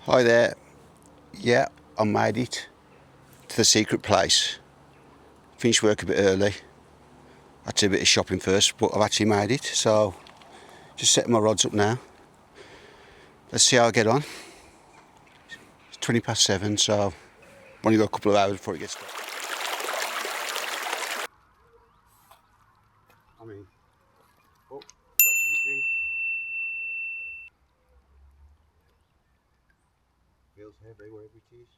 Hi there. Yeah, I made it to the secret place. Finished work a bit early. Had to do a bit of shopping first, but I've actually made it. So just setting my rods up now. Let's see how I get on. It's 7:20, so I've only got a couple of hours before it gets dark. I mean, oh, got something. Feels heavy wherever it is.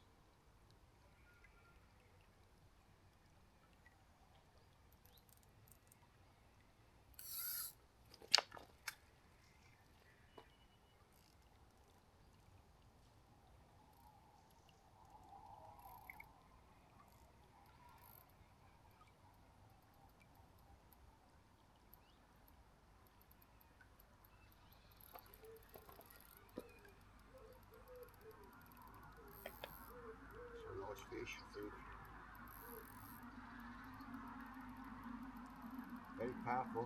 It's a nice fish, I think. Very powerful.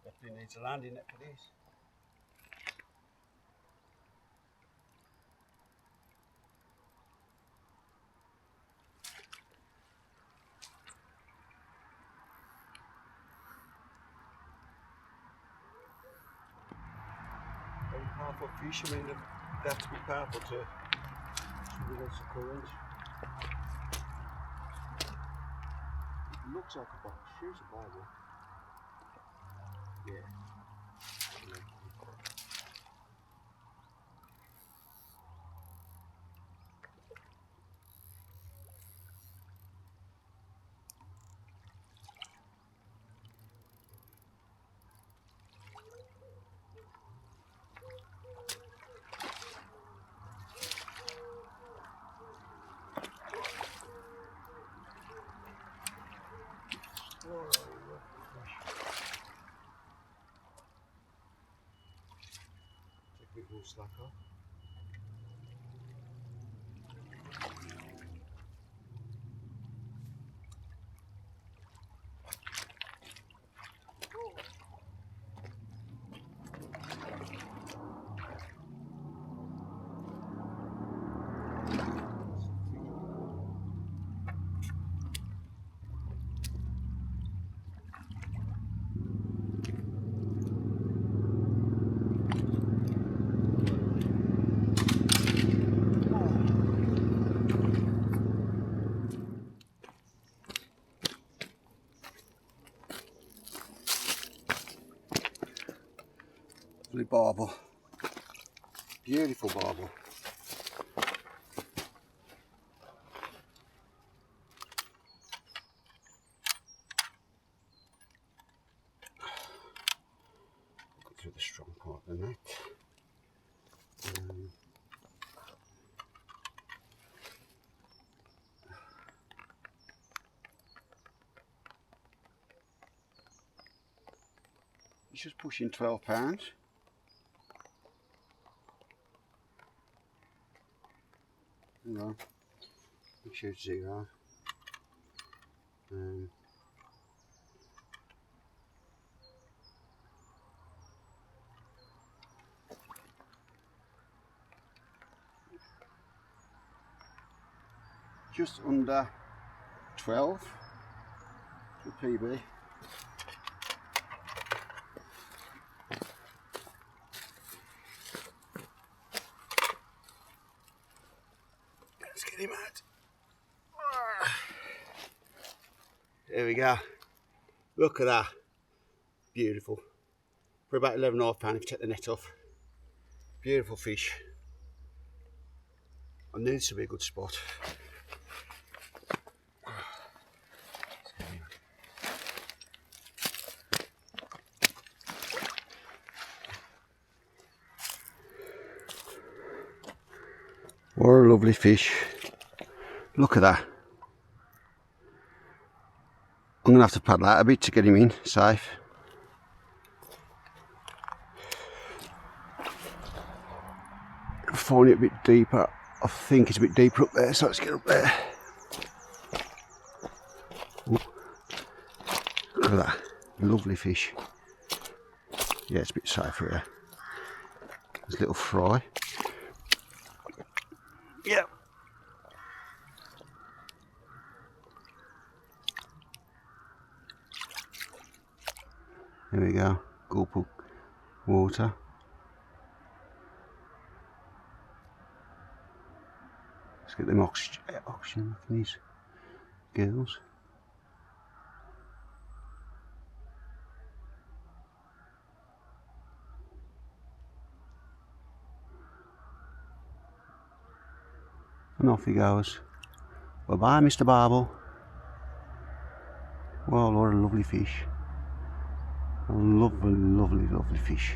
Definitely needs a landing net for this. Very powerful fish. I mean, they have to be powerful to swim against the current. It looks like a box. Here's a Bible. Yeah. Take a bit more slack off. Lovely barbel. Beautiful barbel. Go through the strong part of the net. It's just pushing 12 pounds. Hang on. Make sure it's 0. Just under 12 for PB. Let's get him out. There we go. Look at that. Beautiful. For about 11.5 pounds if you take the net off. Beautiful fish. I knew this would be a good spot. What a lovely fish. Look at that. I'm going to have to paddle out a bit to get him in safe. I find it a bit deeper. I think it's a bit deeper up there, so let's get up there. Ooh. Look at that. Lovely fish. Yeah, it's a bit safer here. There's a little fry. Yep. There we go. Gulp of water. Let's get them oxygen from these gills. And off he goes. Bye bye, Mr. Barbel. Well, what a lovely fish. A lovely, lovely, lovely fish.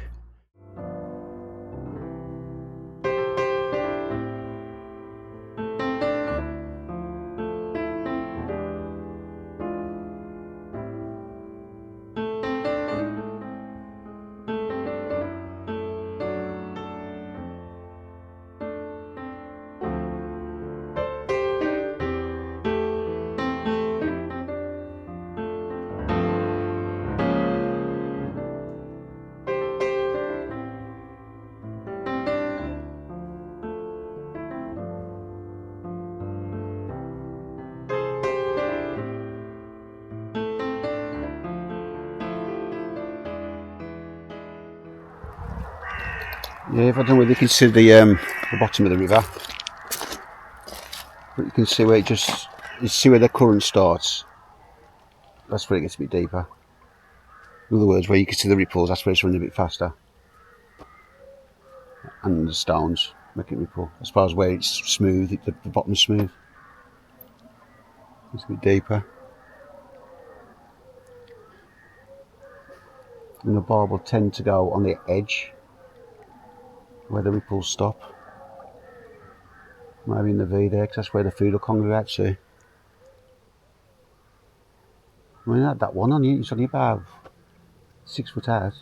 Yeah, if I don't know whether you can see the bottom of the river, but you can see where you see where the current starts. That's where it gets a bit deeper. In other words, where you can see the ripples, that's where it's running a bit faster. And the stones make it ripple. I suppose where it's smooth, the bottom's smooth. It's a bit deeper. And the barbel tend to go on the edge where the ripples stop. Maybe in the V there, because that's where the food will congregate to. I mean, that one on you, it's only about 6 foot out.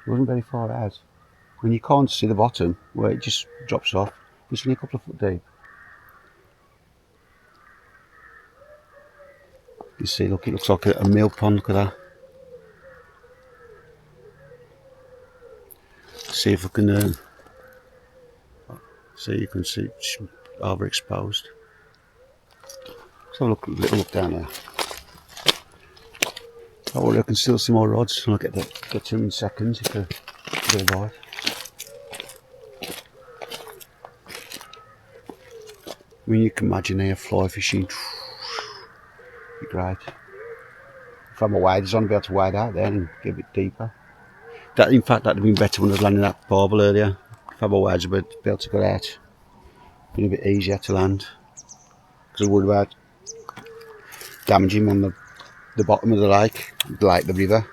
It wasn't very far out. When you can't see the bottom, where it just drops off, it's only a couple of foot deep. You see, look, it looks like a mill pond, look at that. See if I can, see you can see it's overexposed. Let's have a little look down there. Oh, I can still see more rods, and I'll get to them in seconds if they're right. I mean, you can imagine here fly fishing. Be great. If I'm a waders on, I'll be able to wade out there and get a bit deeper. That, in fact, that'd have been better when I was landing that barbel earlier. If I'm a waders, I'd be able to get out. Been a bit easier to land. Because I worried about damaging on the bottom of the lake, the river.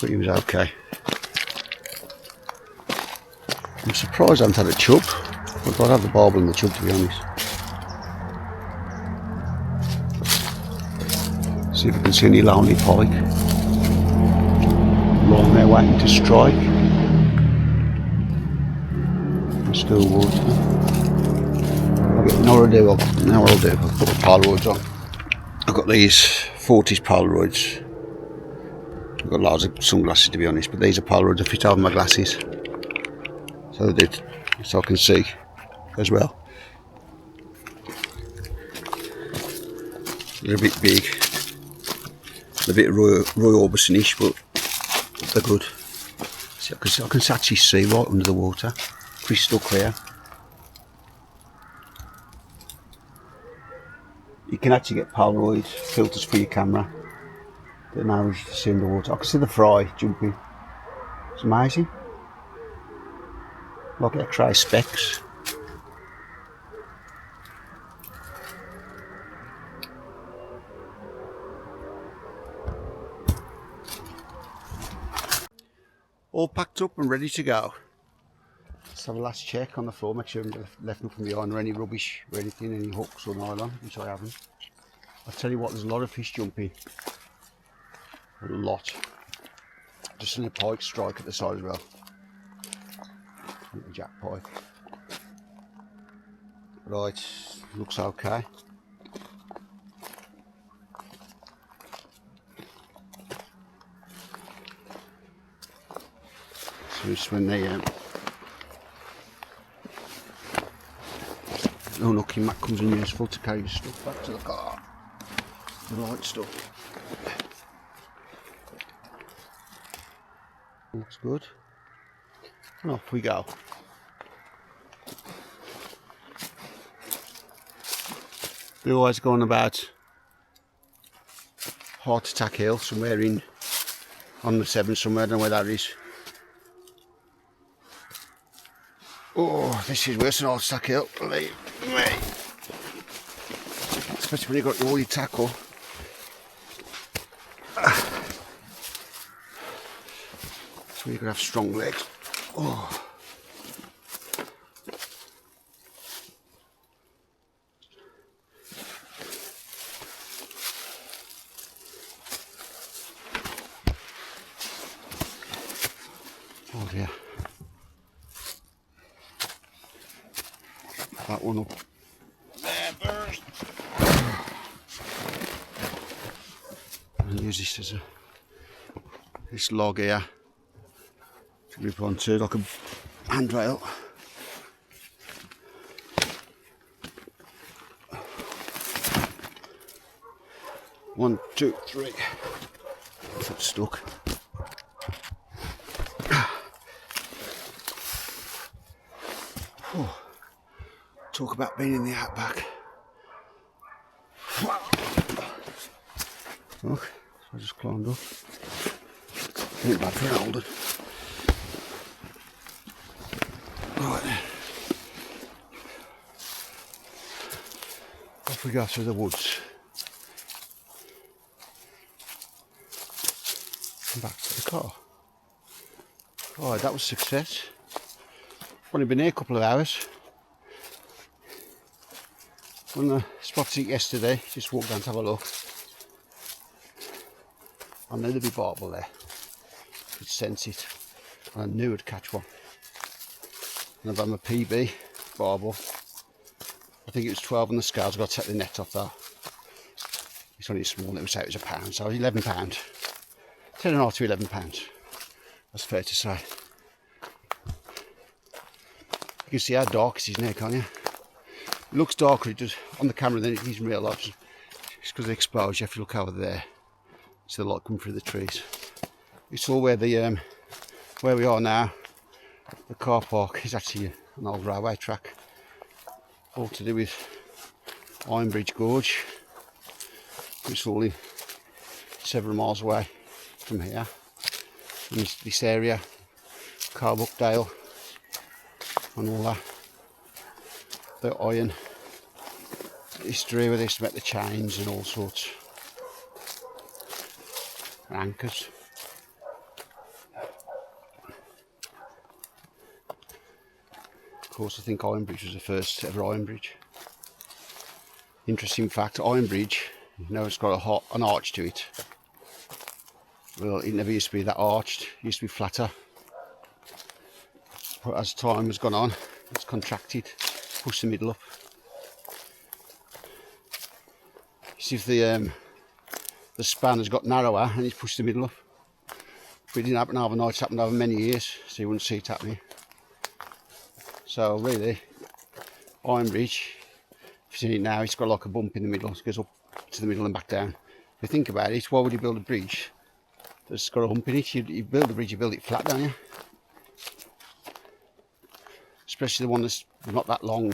But he was okay. I'm surprised I haven't had a chub. I'd rather have the barbel and the chub, to be honest. See if we can see any lonely pike lying there waiting to strike. And still water. Now what I'll do, I'll put the Polaroids on. I've got these 40s Polaroids. I've got loads of sunglasses, to be honest, but these are Polaroids that fit over my glasses. So I can see as well. They're a bit big. They're a bit Roy Orbison-ish, but they're good. See, I can actually see right under the water, crystal clear. You can actually get Polaroid filters for your camera that allows you to see underwater. I can see the fry jumping. It's amazing. Like X-ray specks. All packed up and ready to go. Let's have a last check on the floor, make sure I haven't left nothing behind or any rubbish or anything, any hooks or nylon, which I haven't. I'll tell you what, there's a lot of fish jumping. A lot. Just in a pike strike at the side as well. A jack pike. Right, looks okay. So it's when they unlucky Matt comes in useful to carry the stuff back to the car. The light stuff. Looks good. And off we go. They're always going about Heart Attack Hill, somewhere on the Severn somewhere, I don't know where that is. Oh, this is worse than Heart Attack Hill, believe me. Especially when you've got all your tackle. So you've got to have strong legs. Oh. Oh dear. That one up there first. And use this as this log here to grip onto like a handrail. One, two, three. Foot stuck. Oh, talk about being in the outback. Look, so I just climbed up. Ain't bad for an older. Right then. Off we go through the woods. And back to the car. Right, that was a success. Only been here a couple of hours. On the spotted it yesterday, just walked down to have a look. I knew there'd be barbel there. Could sense it. And I knew I'd catch one. And I've had my PB barbel. I think it was 12 on the scales. I've got to take the net off though. It's only small, it was a pound, so £11. 10.5 to £11. That's fair to say. You can see how dark it is now, can't you? It looks darker it does on the camera than it is in real life. It's because of the exposure. If you look over there, it's the light coming through the trees. It's all where the where we are now. The car park is actually an old railway track. All to do with Ironbridge Gorge. It's all in several miles away from here. And this area, Carbuckdale, and all that. The iron history where they used to make the chains and all sorts. And anchors. Of course, I think Ironbridge was the first ever Ironbridge. Interesting fact, Ironbridge, you know, it's got an arch to it. Well, it never used to be that arched, it used to be flatter. But as time has gone on, it's contracted, pushed the middle up. See if the span has got narrower and it's pushed the middle up. But it didn't happen overnight, it's happened over many years, so you wouldn't see it happening. So really, Ironbridge, if you've seen it now, it's got like a bump in the middle, it goes up to the middle and back down. If you think about it, why would you build a bridge that's got a hump in it? You build a bridge, you build it flat, don't you? Especially the one that's not that long.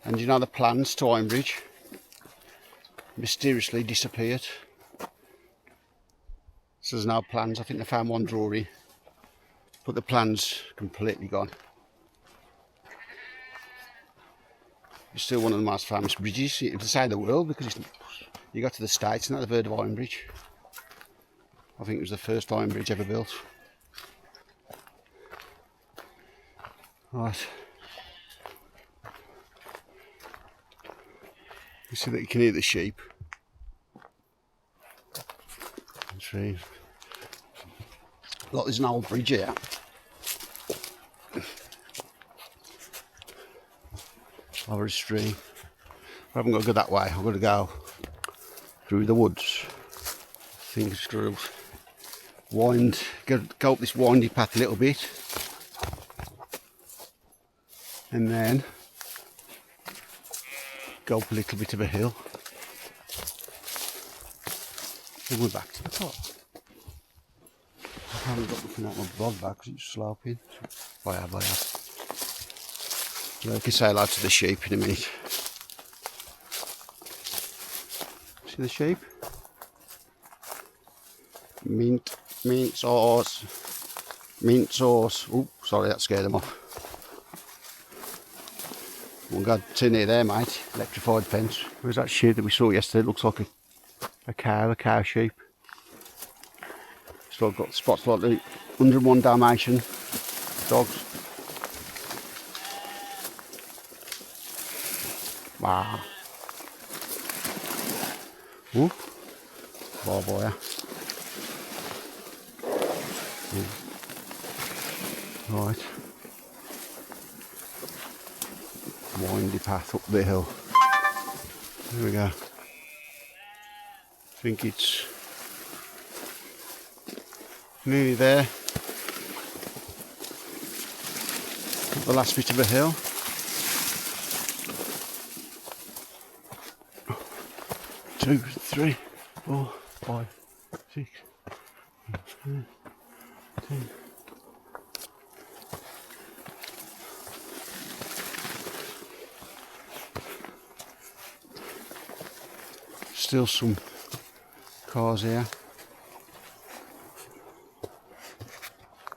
And you know the plans to Ironbridge mysteriously disappeared. So there's no plans. I think they found one drawing, but the plans completely gone. It's still one of the most famous bridges in the side of the world because you got to the States and they've heard of Ironbridge. I think it was the first iron bridge ever built. Right. You see that you can hear the sheep. Tree. Look, there's an old bridge here. Over a stream. I haven't got to go that way. I've got to go through the woods. I think it's through. Go up this windy path a little bit. And then go up a little bit of a hill. And we're back to the top. I haven't got nothing out my rod back because it's sloping. I have. I can say hello to the sheep in a minute. See the sheep? Mint sauce. Mint sauce. Oh, sorry, that scared them off. One got too near there, mate. Electrified fence. Where's that sheep that we saw yesterday? It looks like a cow sheep. So I've got spots like the 101 Dalmatian dogs. Wow. Ooh. Boy. Right. Windy path up the hill. There we go. I think it's nearly there. The last bit of a hill. 2, 3, 4, 5, 6, 7, 8, 10. Still some cars here.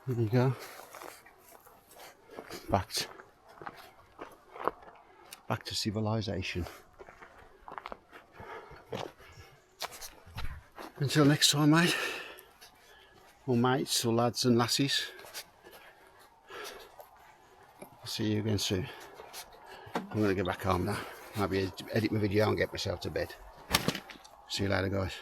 There we go. Back to civilization. Until next time, mate. Or mates, or lads and lassies. I'll see you again soon. I'm going to get back home now. Maybe edit my video and get myself to bed. See you later, guys.